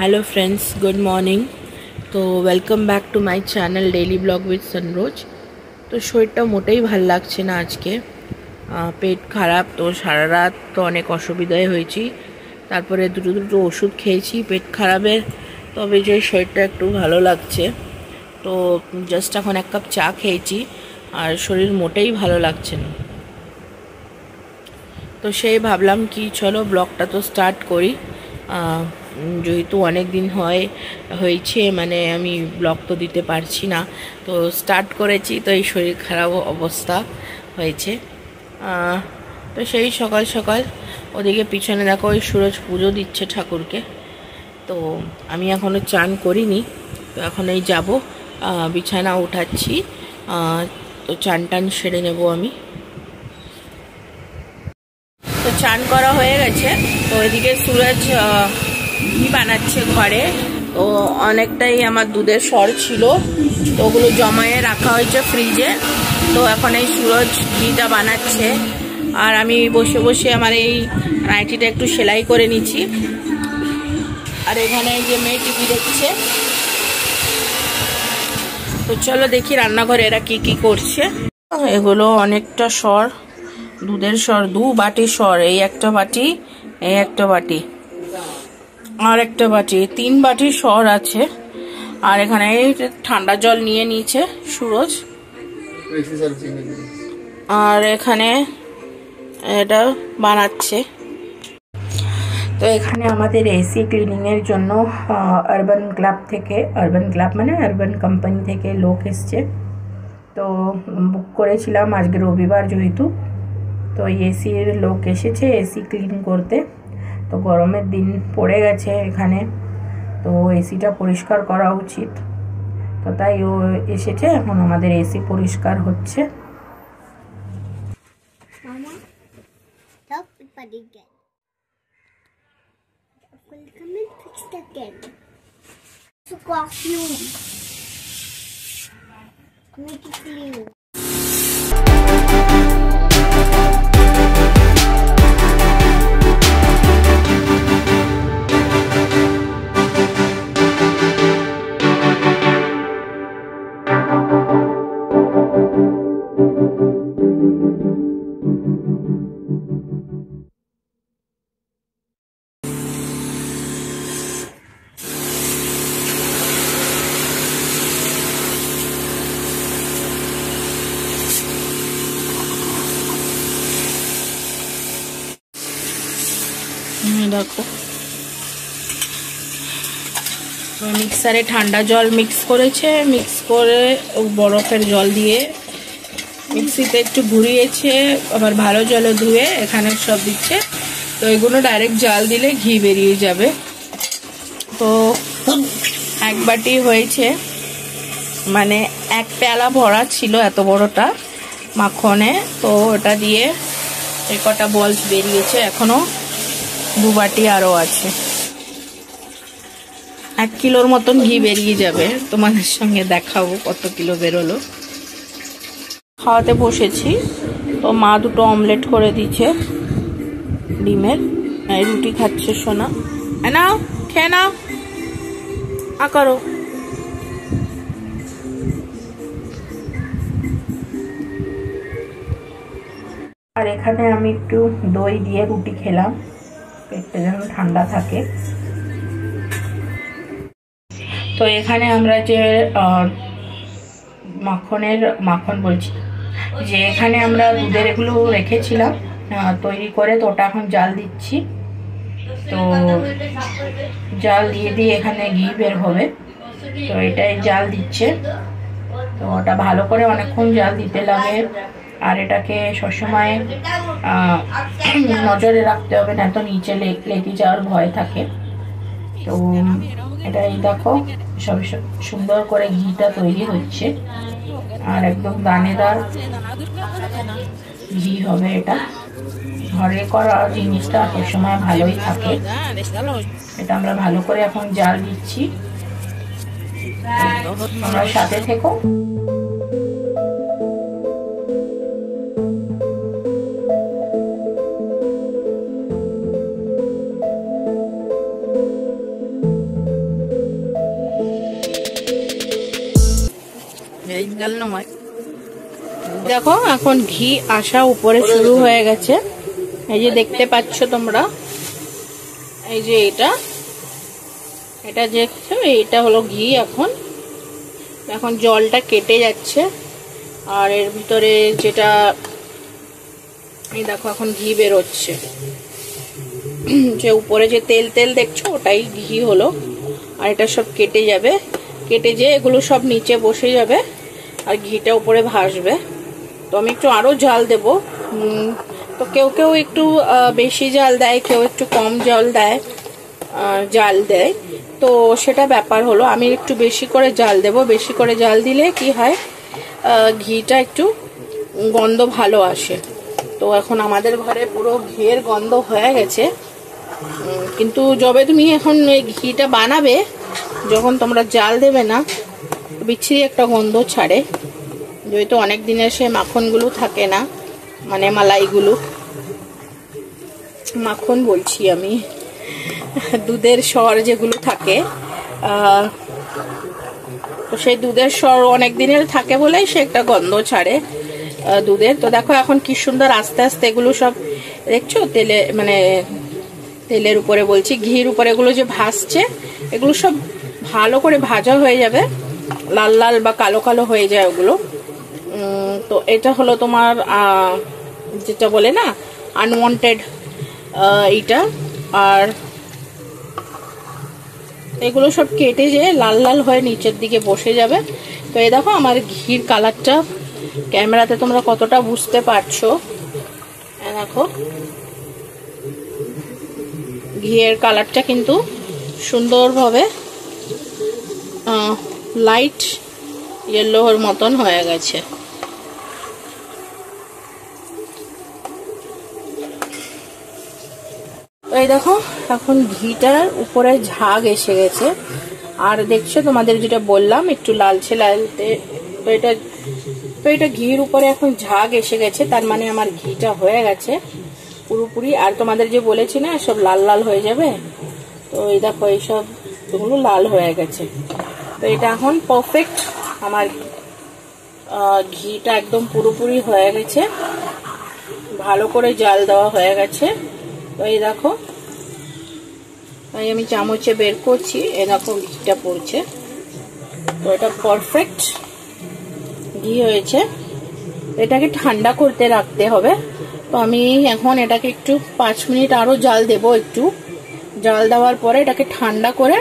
Hello friends, good morning. तो welcome back to my channel daily blog with Sanroj. तो শরীরটা মোটেই ভাল লাগছে না আজকে। পেট খারাপ, তো সারা রাত তো অনেক অসুবিধায় হয়েছি। তারপরে দুটো ওষুধ খেয়েছি পেট খারাপের, তবে যে শরীরটা একটু ভালো লাগছে। তো জাস্ট এখন এক কাপ চা খেয়েছি আর শরীর মোটেই ভালো লাগছে না। তো সেই ভাবলাম কি চলো ব্লগটা তো স্টার্ট করি। যেহেতু অনেক দিন হয়েছে মানে আমি ব্লগ তো দিতে পারছি না, তো স্টার্ট করেছি। তো এই শরীর খারাপ অবস্থা হয়েছে। তো সেই সকাল সকাল ওদিকে পিছনে দেখো ওই সুরজ পুজো দিচ্ছে ঠাকুরকে। তো আমি এখনও চান করিনি, তো এখন এই যাবো, বিছানা উঠাচ্ছি। তো চান টান সেরে নেব আমি। তো চান করা হয়ে গেছে। তো ওইদিকে সুরজ ঘি বানাচ্ছে ঘরে। তো অনেকটাই আমার দুধের সর ছিল, তো ওগুলো জমায়ে রাখা হয়েছে ফ্রিজে। তো এখন এই সুরজ ঘিটা বানাচ্ছে আর আমি বসে বসে আমার এই নাইটিটা একটু সেলাই করে নিচ্ছি। আর এখানে এই যে মেয়ে টিভি দেখছে। তো চলো দেখি রান্নাঘরে এরা কি কি করছে। এগুলো অনেকটা সর, দুধের সর, 2 বাটি সর, এই একটা বাটি, এই একটা বাটি, আর একটা বাটি, 3 বাটি সর আছে। আর এখানে ঠান্ডা জল নিয়ে নিয়েছে সুরজ। আর এখানে এটা বানাচ্ছে। তো এখানে আমাদের এসি ক্লিনিং এর জন্য আরবান ক্লাব থেকে, আরবান ক্লাব মানে আরবান কোম্পানি থেকে লোক এসছে। তো বুক করেছিলাম আজকে রবিবার যেহেতু, তো এসির লোক এসেছে এসি ক্লিন করতে। তো গরমের দিন পড়ে গেছে এখানে, তো এসিটা পরিষ্কার করা উচিত। তো তাই ও এসেছে, এখন আমাদের এসি পরিষ্কার হচ্ছে। দেখো মিক্সারে ঠান্ডা জল মিক্স করেছে, মিক্স করে বরফের জল দিয়ে মিক্সিতে একটু ঘুরিয়েছে, আবার ভালো জলে ধুয়ে এখানে সব দিচ্ছে। তো এগুলো ডাইরেক্ট জাল দিলে ঘি বেরিয়ে যাবে। তো 1 বাটি হয়েছে, মানে 1 পেয়ালা ভরা ছিল এত বড়টা মাখনে। তো ওটা দিয়ে এই কটা বলস বেরিয়েছে, এখনো 2 বাটি আরও আছে। 1 কিলোর মতন ঘি বেরিয়ে যাবে, তোমাদের সঙ্গে দেখাবো কত কিলো বেরোলো। খাওয়াতে বসেছি, তো মা 2টো অমলেট করে দিচ্ছে ডিমের। এই রুটি খাচ্ছে সোনা, নাও খেয়ে নাও, করো। আর এখানে আমি একটু দই দিয়ে রুটি খেলাম, পেটটা যেন ঠান্ডা থাকে। তো এখানে আমরা যে মাখন বলছি, যে এখানে আমরা দুধের এগুলো রেখেছিলাম তৈরি করে, তো ওটা এখন জাল দিচ্ছি। তো জাল দিয়ে এখানে ঘি বের হবে, তো এটাই জাল দিচ্ছে। তো ওটা ভালো করে অনেকক্ষণ জাল দিতে লাগে, আর এটাকে সবসময় নজরে রাখতে হবে, না তো নিচে লেগে যাওয়ার ভয় থাকে। তো এটাই দেখো সব সুন্দর করে ঘিটা তৈরি হচ্ছে, আর একদম দানেদার ঘি হবে। এটা ঘরে করা জিনিসটা সবসময় ভালোই থাকে। এটা আমরা ভালো করে এখন জাল দিচ্ছি, আমরা সাথে থেকো। দেখো এখন ঘি আসা উপরে শুরু হয়ে গেছে, এই যে দেখতে পাচ্ছ তোমরা, এই যে এটা দেখছো, এইটা হলো ঘি। এখন জলটা কেটে যাচ্ছে, আর এর ভিতরে যেটা এই দেখো এখন ঘি বেরোচ্ছে, যে উপরে যে তেল তেল দেখছো ওটাই ঘি হলো। আর এটা সব কেটে যাবে, কেটে যেয়ে এগুলো সব নিচে বসে যাবে আর ঘিটা উপরে ভাসবে। তো আমি একটু আরো জাল দেব। তো কেউ কেউ একটু বেশি জাল দেয়, কেউ একটু কম জাল দেয়, তো সেটা ব্যাপার হলো। আমি একটু বেশি করে জাল দেব। বেশি করে জাল দিলে কি হয়, ঘিটা একটু গন্ধ ভালো আসে। তো এখন আমাদের ঘরে পুরো ঘিয়ের গন্ধ হয়ে গেছে। কিন্তু যবে তুমি এখন এই ঘিটা বানাবে, যখন তোমরা জাল দেবে না, বিচ্ছিরি একটা গন্ধ ছাড়ে, যেহেতু অনেক দিনের সে মাখনগুলো থাকে না, মানে মালাইগুলো, মাখন বলছি আমি, দুধের স্বর যেগুলো থাকে, তো সেই দুধের স্বর অনেক দিনের থাকে বলেই সে একটা গন্ধ ছাড়ে দুধের। তো দেখো এখন কি সুন্দর আস্তে আস্তে এগুলো সব দেখছো তেলে, মানে তেলের উপরে বলছি, ঘির উপরে এগুলো যে ভাসছে, এগুলো সব ভালো করে ভাজা হয়ে যাবে, লাল লাল বা কালো কালো হয়ে যায় ওগুলো। তো এটা হলো তোমার যেটা বলে না আনওয়ান্টেড এইটা। আর এগুলো সব কেটে যে লাল লাল হয়ে নিচের দিকে বসে যাবে। তো এই দেখো আমার ঘির কালারটা ক্যামেরাতে তোমরা কতটা বুঝতে পারছো, দেখো ঘিয়ের কালারটা কিন্তু সুন্দরভাবে লাইট ইয়েলোর মতন হয়ে গেছে। এই দেখো এখন ঘিটার উপরে ঝাগ এসে গেছে, আর দেখছো তোমাদের যেটা বললাম একটু লালচে লালতে, তো এটা ঘির উপরে এখন ঝাগ এসে গেছে, তার মানে আমার ঘিটা হয়ে গেছে পুরোপুরি। আর তোমাদের যে বলেছি না সব লাল লাল হয়ে যাবে, তো এই দেখো এইসব এগুলো লাল হয়ে গেছে। তো এটা এখন পারফেক্ট, আমার ঘিটা একদম পুরোপুরি হয়ে গেছে, ভালো করে জাল দেওয়া হয়ে গেছে। তো এই দেখো আমি চামচে বের করছি, এই দেখো ঘিটা পড়ছে। তো এটা পারফেক্ট ঘি হয়েছে। এটাকে ঠান্ডা করতে রাখতে হবে। তো আমি এখন এটাকে একটু 5 মিনিট আরো জাল দেব। একটু জাল দেওয়ার পরে এটাকে ঠান্ডা করে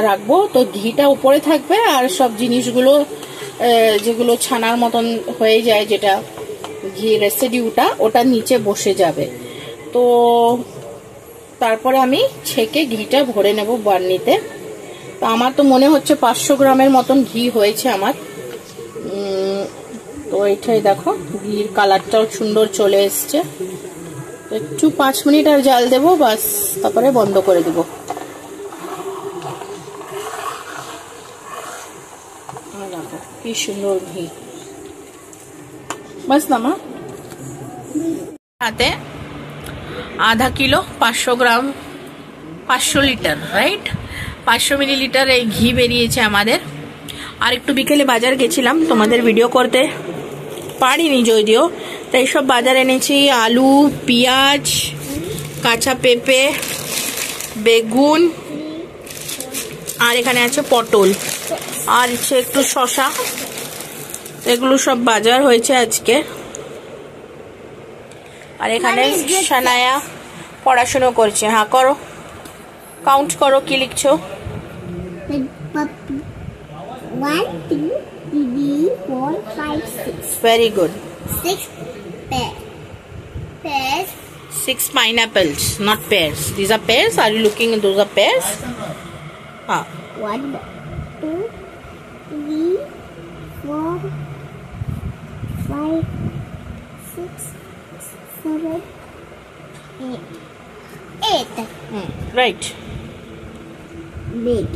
রাখবো। তো ঘিটা উপরে থাকবে আর সব জিনিসগুলো যেগুলো ছানার মতন হয়ে যায়, যেটা ঘি রেসিডিউটা, ওটা নিচে বসে যাবে। তো তারপরে আমি ছেঁকে ঘিটা ভরে নেব বার্নিতে। তো আমার তো মনে হচ্ছে 500 গ্রামের মতন ঘি হয়েছে আমার। তো এটাই দেখো ঘির কালারটাও সুন্দর চলে এসছে। একটু 5 মিনিট আর জাল দেবো, বাস, তারপরে বন্ধ করে দেবো। দেখো কি সুন্দর ঘি, বাস না মা। হাতে আধা কিলো 500 গ্রাম 500 লিটার, রাইট, 500 মিলিলিটার এই ঘি বেরিয়েছে আমাদের। আর একটু বিকেলে বাজার গেছিলাম, তোমাদের ভিডিও করতে পারিনি যদিও। তাই সব বাজার এনেছি, আলু, পেঁয়াজ, কাঁচা পেঁপে, বেগুন, আর এখানে আছে পটল, আর হচ্ছে একটু শসা। এগুলো সব বাজার হয়েছে আজকে। আর এখানে সানায়া পড়াশুনো করছে। হ্যাঁ করো, কাউন্ট করো, কি লিখছো? 1 2 3 4 5 6. Very good. 6 pears. 6 pineapples, not pears. These are pears. Are you looking? Those are pears. 1 2 3 4 5 6 7 8. Right. Big.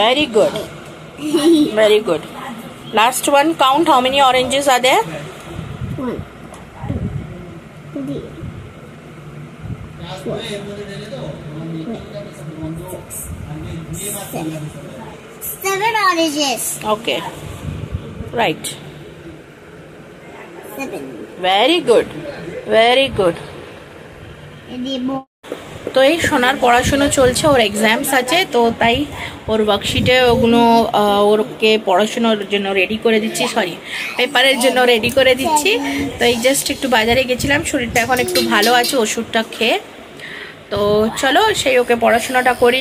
Very good. Very good. Last one. Count how many oranges are there? 1 2 3 4 5 6 7 7 oranges. Okay. Right. 7. Very good. Very good. তো এই সোনার পড়াশোনা চলছে, ওর exams আছে, তো তাই ওর ওয়ার্কশিটে ওগুলো ওরকে পড়াশোনার জন্য রেডি করে দিচ্ছি, সরি পেপারের জন্য রেডি করে দিচ্ছি। তো এই জাস্ট একটু বাজারে গেছিলাম, শরীরটা এখন একটু ভালো আছে ওষুধটা খেয়ে। তো চলো সেই ওকে পড়াশোনাটা করি।